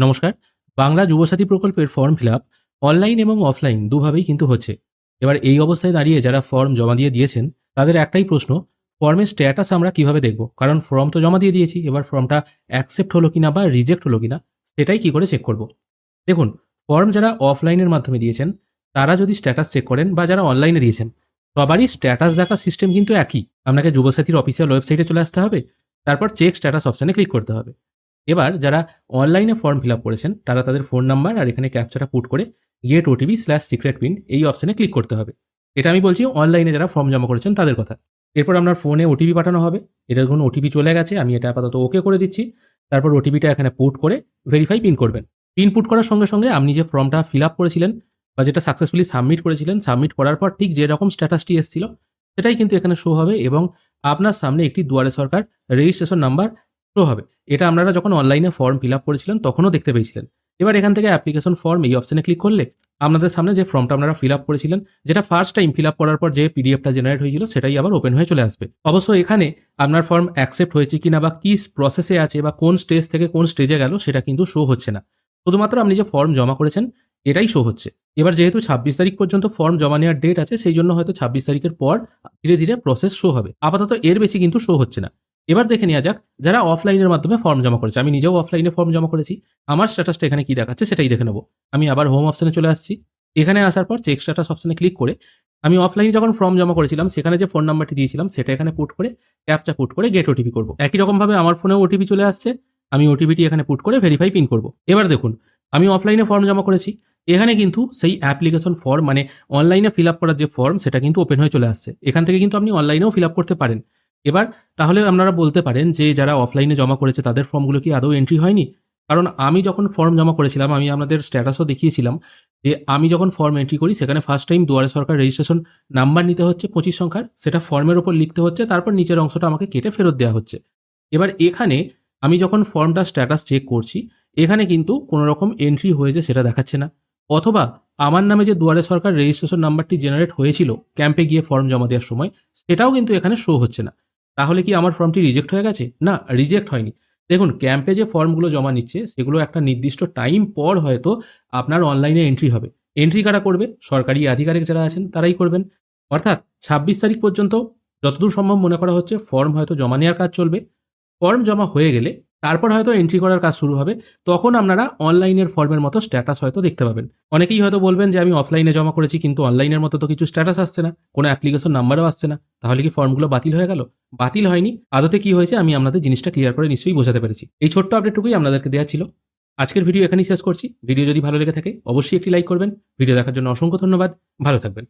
নমস্কার। বাংলা যুবসাথী প্রকল্পের form fill up online এবং অফলাইন দুভাবেই কিন্তু হচ্ছে। এবার এই অবস্থায় দাঁড়িয়ে যারা ফর্ম জমা দিয়ে দিয়েছেন তাদের একটাই প্রশ্ন, ফর্মের স্ট্যাটাস আমরা কিভাবে দেখব? কারণ ফর্ম তো জমা দিয়ে দিয়েছি, এবার ফর্মটা অ্যাকসেপ্ট হলো কিনা বা রিজেক্ট হলো কিনা সেটাই কি করে চেক করব? দেখুন, ফর্ম যারা অফলাইনের মাধ্যমে দিয়েছেন তারা যদি স্ট্যাটাস চেক করেন বা যারা অনলাইনে দিয়েছেন সবারই স্ট্যাটাস দেখার সিস্টেম কিন্তু একই। আপনাকে যুবসাথীর অফিসিয়াল ওয়েবসাইটে চলে আসতে হবে, তারপর চেক স্ট্যাটাস অপশানে ক্লিক করতে হবে। এবার যারা অনলাইনে ফর্ম ফিল আপ করেছেন তারা তাদের ফোন নাম্বার আর এখানে ক্যাপচাটা পুট করে গেট ওটিপি/সিক্রেট পিন এই অপশানে ক্লিক করতে হবে। এটা আমি বলছি অনলাইনে যারা ফর্ম জমা করেছেন তাদের কথা। এরপর আপনার ফোনে ওটিপি পাঠানো হবে। এটা দেখুন ওটিপি চলে গেছে, আমি এটা আপাতত ওকে করে দিচ্ছি। তারপর ওটিপিটা এখানে পুট করে ভেরিফাই পিন করবেন। পিন পুট করার সঙ্গে সঙ্গে আপনি যে ফর্মটা ফিল আপ করেছিলেন বা যেটা সাকসেসফুলি সাবমিট করেছিলেন, সাবমিট করার পর ঠিক যেরকম স্ট্যাটাসটি এসেছিল সেটাই কিন্তু এখানে শো হবে এবং আপনার সামনে একটি দুয়ারে সরকার রেজিস্ট্রেশন নাম্বার শো হবে। এটা আপনারা যখন অনলাইনে ফর্ম ফিল আপ করেছিলেন তখনও দেখতে পেয়েছিলেন। এবার এখান থেকে অ্যাপ্লিকেশন ফর্ম এই অপশানে ক্লিক করলে আপনাদের সামনে যে ফর্মটা আপনারা ফিল আপ করেছিলেন, যেটা ফার্স্ট টাইম ফিল আপ করার পর যে পিডিএফটা জেনারেট হয়েছিল সেটাই আবার ওপেন হয়ে চলে আসবে। অবশ্য এখানে আপনার ফর্ম অ্যাকসেপ্ট হয়েছে কিনা বা কি প্রসেসে আছে বা কোন স্টেজ থেকে কোন স্টেজে গেল সেটা কিন্তু শো হচ্ছে না। শুধুমাত্র আপনি যে ফর্ম জমা করেছেন এটাই শো হচ্ছে। এবার যেহেতু ২৬ তারিখ পর্যন্ত ফর্ম জমা নেওয়ার ডেট আছে, সেই জন্য হয়তো ২৬ তারিখের পর ধীরে ধীরে প্রসেস শো হবে। আপাতত এর বেশি কিন্তু শো হচ্ছে না। এবার দেখে নেওয়া যাক যারা অফলাইনের মাধ্যমে ফর্ম জমা করেছে। আমি নিজেও অফলাইনে ফর্ম জমা করেছি। আমার স্ট্যাটাসটা এখানে কি দেখাচ্ছে সেটাই দেখে নেব। আমি আবার হোম অপশনে চলে আসছি। এখানে আসার পর চেক স্ট্যাটাস অপশনে ক্লিক করে আমি অফলাইনে যখন ফর্ম জমা করেছিলাম সেখানে যে ফোন নাম্বারটি দিয়েছিলাম সেটা এখানে পুট করে ক্যাপচা পুট করে গেট ওটিপি করব। একই রকমভাবে আমার ফোনেও ওটিপি চলে আসছে। আমি ওটিপিটি এখানে পুট করে ভেরিফাই পিন করব। এবার দেখুন, আমি অফলাইনে ফর্ম জমা করেছি। এখানে কিন্তু সেই অ্যাপ্লিকেশন ফর্ম মানে অনলাইনে ফিল আপ করার যে ফর্ম সেটা কিন্তু ওপেন হয়ে চলে আসছে। এখান থেকে কিন্তু আপনি অনলাইনেও ফিল আপ করতে পারেন। এবার তাহলে আপনারা বলতে পারেন যে যারা অফলাইনে জমা করেছে তাদের ফর্মগুলো কি আদৌ এন্ট্রি হয়নি? কারণ আমি যখন ফর্ম জমা করেছিলাম আমি আপনাদের স্ট্যাটাসও দেখিয়েছিলাম যে আমি যখন ফর্ম এন্ট্রি করি সেখানে ফার্স্ট টাইম দুয়ারে সরকার রেজিস্ট্রেশন নাম্বার নিতে হচ্ছে ২৫ সংখ্যার, সেটা ফর্মের ওপর লিখতে হচ্ছে, তারপর নিচের অংশটা আমাকে কেটে ফেরত দেওয়া হচ্ছে। এবার এখানে আমি যখন ফর্মটা স্ট্যাটাস চেক করছি এখানে কিন্তু কোনো রকম এন্ট্রি হয়েছে সেটা দেখাচ্ছে না। অথবা আমার নামে যে দুয়ারে সরকার রেজিস্ট্রেশন নাম্বারটি জেনারেট হয়েছিল ক্যাম্পে গিয়ে ফর্ম জমা দেওয়ার সময় সেটাও কিন্তু এখানে শো হচ্ছে না। তাহলে কি আমার ফর্মটি রিজেক্ট হয়ে গেছে? না, রিজেক্ট হয়নি। দেখুন, ক্যাম্পে যে ফর্মগুলো জমা নিচ্ছে সেগুলো একটা নির্দিষ্ট টাইম পর হয়তো আপনার অনলাইনে এন্ট্রি হবে। এন্ট্রি কারা করবে? সরকারি আধিকারিক যারা আছেন তারাই করবেন। অর্থাৎ ২৬ তারিখ পর্যন্ত যতদূর সম্ভব মনে করা হচ্ছে ফর্ম হয়তো জমা নেওয়ার কাজ চলবে। ফর্ম জমা হয়ে গেলে তারপর হয়তো এন্ট্রি করার কাজ শুরু হবে। তখন আপনারা অনলাইনের ফর্মের মতো স্ট্যাটাস হয়তো দেখতে পাবেন। অনেকেই হয়তো বলবেন যে আমি অফলাইনে জমা করেছি কিন্তু অনলাইনের মতো তো কিছু স্ট্যাটাস আসছে না, কোনো অ্যাপ্লিকেশন নাম্বারও আসছে না। তাহলে কি ফর্মগুলো বাতিল হয়ে গেল? বাতিল হয়নি। আদতে কি হয়েছে আমি আপনাদের জিনিসটা ক্লিয়ার করে নিশ্চয়ই বোঝাতে পেরেছি। এই ছোট্ট আপডেটটুকুই আপনাদেরকে দেওয়া ছিল। আজকের ভিডিও এখানেই শেষ করছি। ভিডিও যদি ভালো লেগে থাকে অবশ্যই একটি লাইক করবেন। ভিডিও দেখার জন্য অসংখ্য ধন্যবাদ। ভালো থাকবেন।